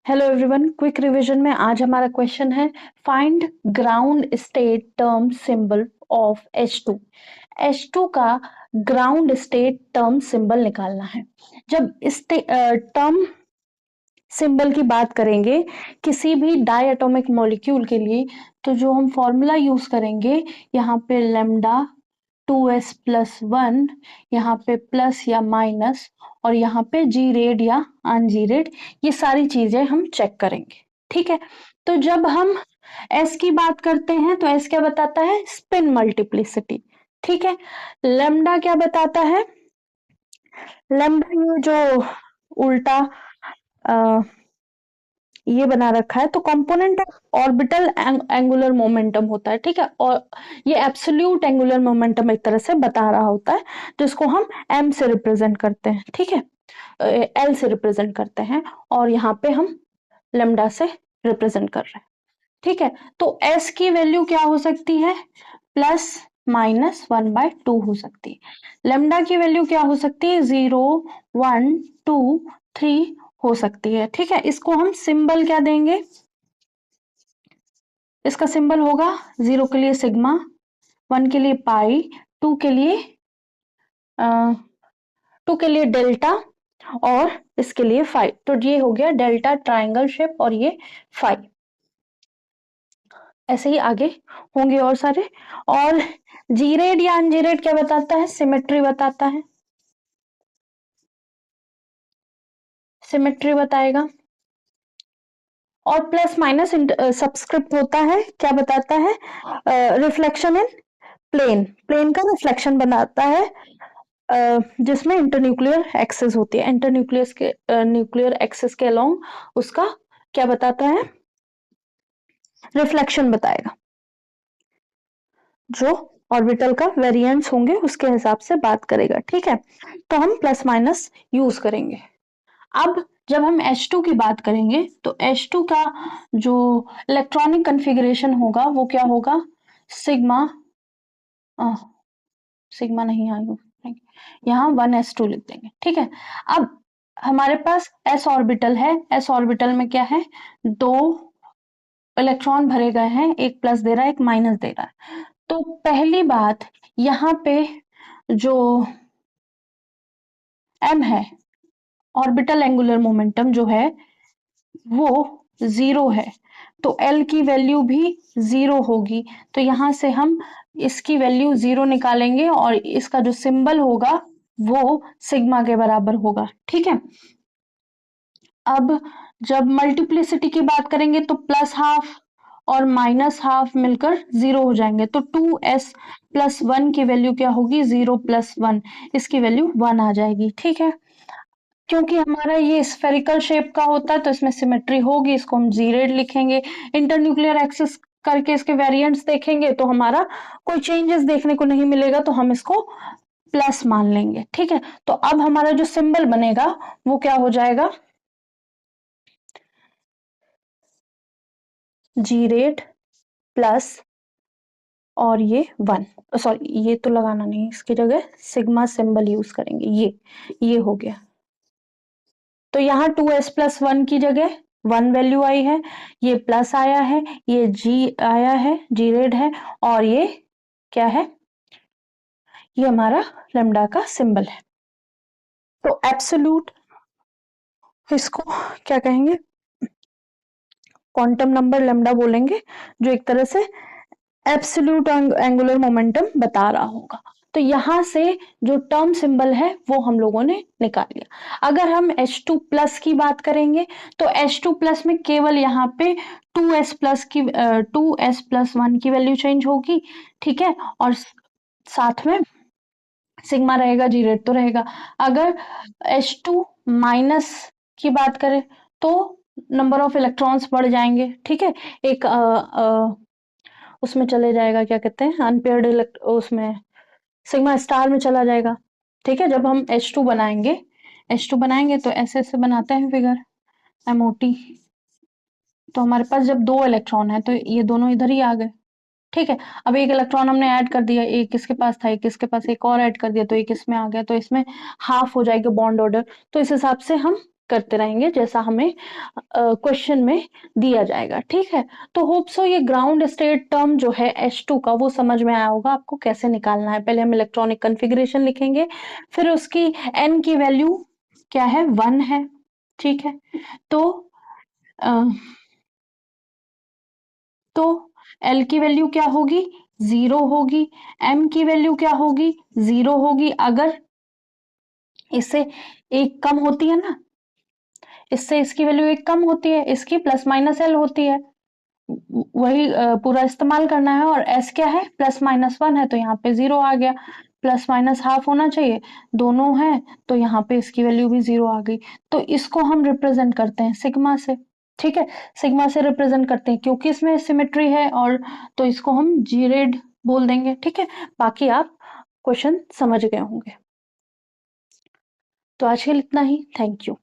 Hello everyone, quick revision में आज हमारा क्वेश्चन है find ground state term symbol of H2। H2 का ग्राउंड स्टेट टर्म सिंबल निकालना है। जब इस टर्म सिंबल की बात करेंगे किसी भी डायटोमिक मॉलिक्यूल के लिए, तो जो हम फॉर्मूला यूज करेंगे यहाँ पे लेमडा 2s+1, यहाँ पे प्लस या माइनस, और यहाँ पे जी रेड या अनजी रेड, ये सारी चीजें हम चेक करेंगे। ठीक है, तो जब हम एस की बात करते हैं तो एस क्या बताता है? Spin multiplicity. ठीक है, लेमडा क्या बताता है? लेमडा ये जो उल्टा ये बना रखा है, तो component of orbital angular momentum होता है। ठीक है, और ये एब्सोल्यूट एंगुलर मोमेंटम एक तरह से बता रहा होता है, जिसको हम एम से रिप्रेजेंट करते हैं। ठीक है, एल से रिप्रेजेंट करते हैं, और यहाँ पे हम लेमडा से रिप्रेजेंट कर रहे हैं। ठीक है, तो एस की वैल्यू क्या हो सकती है? +-1/2 हो सकती है। लेमडा की वैल्यू क्या हो सकती है? 0, 1, 2, 3 हो सकती है। ठीक है, इसको हम सिंबल क्या देंगे? इसका सिंबल होगा 0 के लिए सिग्मा, 1 के लिए पाई, 2 के लिए 2 के लिए डेल्टा, और इसके लिए 5। तो ये हो गया डेल्टा ट्राइंगल शेप, और ये 5। ऐसे ही आगे होंगे और सारे। और जीरेड या अनजीरेड क्या बताता है? सिमेट्री बताता है, सिमेट्री बताएगा। और प्लस माइनस सबस्क्रिप्ट होता है, क्या बताता है? रिफ्लेक्शन इन प्लेन, प्लेन का रिफ्लेक्शन बनाता है, जिसमें इंटरन्यूक्लियर एक्सिस होती है। इंटरन्यूक्लियस के न्यूक्लियर एक्सिस के अलोंग उसका क्या बताता है? रिफ्लेक्शन बताएगा। जो ऑर्बिटल का वेरिएंस होंगे उसके हिसाब से बात करेगा। ठीक है, तो हम प्लस माइनस यूज करेंगे। अब जब हम H2 की बात करेंगे तो H2 का जो इलेक्ट्रॉनिक कन्फिग्रेशन होगा वो क्या होगा? सिग्मा, सिग्मा नहीं आएगा, यहाँ 1s2 लिख देंगे। ठीक है, अब हमारे पास s ऑर्बिटल है। s ऑर्बिटल में क्या है? 2 इलेक्ट्रॉन भरे गए हैं, एक प्लस दे रहा है, एक माइनस दे रहा है। तो पहली बात, यहाँ पे जो m है, ऑर्बिटल एंगुलर मोमेंटम जो है वो 0 है, तो L की वैल्यू भी 0 होगी। तो यहां से हम इसकी वैल्यू 0 निकालेंगे, और इसका जो सिंबल होगा वो सिग्मा के बराबर होगा। ठीक है, अब जब मल्टीप्लिसिटी की बात करेंगे तो +12 और -12 मिलकर 0 हो जाएंगे, तो 2s+1 की वैल्यू क्या होगी? 0 + 1, इसकी वैल्यू 1 आ जाएगी। ठीक है, क्योंकि हमारा ये स्फेरिकल शेप का होता है तो इसमें सिमेट्री होगी, इसको हम जीरेड लिखेंगे। इंटरन्यूक्लियर एक्सिस करके इसके वेरिएंट्स देखेंगे तो हमारा कोई चेंजेस देखने को नहीं मिलेगा, तो हम इसको प्लस मान लेंगे। ठीक है, तो अब हमारा जो सिंबल बनेगा वो क्या हो जाएगा? जीरेड प्लस, और ये 1, सॉरी ये तो लगाना नहीं, इसकी जगह सिग्मा सिंबल यूज करेंगे। ये हो गया। तो यहाँ 2s+1 की जगह 1 वैल्यू आई है, ये प्लस आया है, ये जी आया है, जी रेड है, और ये क्या है? ये हमारा लेमडा का सिंबल है। तो एब्सोल्यूट, इसको क्या कहेंगे? क्वांटम नंबर लेमडा बोलेंगे, जो एक तरह से एब्सोल्यूट एंगुलर मोमेंटम बता रहा होगा। तो यहां से जो टर्म सिंबल है वो हम लोगों ने निकाल लिया। अगर हम H2+ की बात करेंगे तो H2+ में केवल यहाँ पे 2s+1 की वैल्यू चेंज होगी। ठीक है, और साथ में सिग्मा रहेगा, जी रेड तो रहेगा। अगर H2- की बात करें तो नंबर ऑफ इलेक्ट्रॉन्स बढ़ जाएंगे। ठीक है, एक उसमें चले जाएगा, क्या कहते हैं, अनपेयर्ड, उसमें सिग्मा स्टार में चला जाएगा। ठीक है, जब हम H2 बनाएंगे तो ऐसे ऐसे बनाते हैं फिगर, MOT। तो हमारे पास जब 2 इलेक्ट्रॉन है तो ये दोनों इधर ही आ गए। ठीक है, अब एक इलेक्ट्रॉन हमने ऐड कर दिया, एक इसके पास था, एक इसके पास, एक और ऐड कर दिया, तो एक इसमें आ गया, तो इसमें हाफ हो जाएगा बॉन्ड ऑर्डर। तो इस हिसाब से हम करते रहेंगे जैसा हमें क्वेश्चन में दिया जाएगा, ठीक है। तो होप सो ये ग्राउंड स्टेट टर्म जो है H2 का वो समझ में आया होगा आपको कैसे निकालना है। पहले हम इलेक्ट्रॉनिक कन्फिग्रेशन लिखेंगे, फिर उसकी n की वैल्यू क्या है 1 है, ठीक है। तो तो L की वैल्यू क्या होगी 0 होगी, M की वैल्यू क्या होगी 0 होगी, अगर इससे एक कम होती है ना, इससे इसकी वैल्यू एक कम होती है, इसकी प्लस माइनस एल होती है, वही पूरा इस्तेमाल करना है। और एस क्या है प्लस माइनस 1 है, तो यहाँ पे 0 आ गया, प्लस माइनस हाफ होना चाहिए, दोनों है तो यहाँ पे इसकी वैल्यू भी 0 आ गई। तो इसको हम रिप्रेजेंट करते हैं सिग्मा से, ठीक है, सिग्मा से रिप्रेजेंट करते हैं क्योंकि इसमें सिमेट्री है, और तो इसको हम जी रेड बोल देंगे, ठीक है। बाकी आप क्वेश्चन समझ गए होंगे। तो आज के लिए इतना ही, थैंक यू।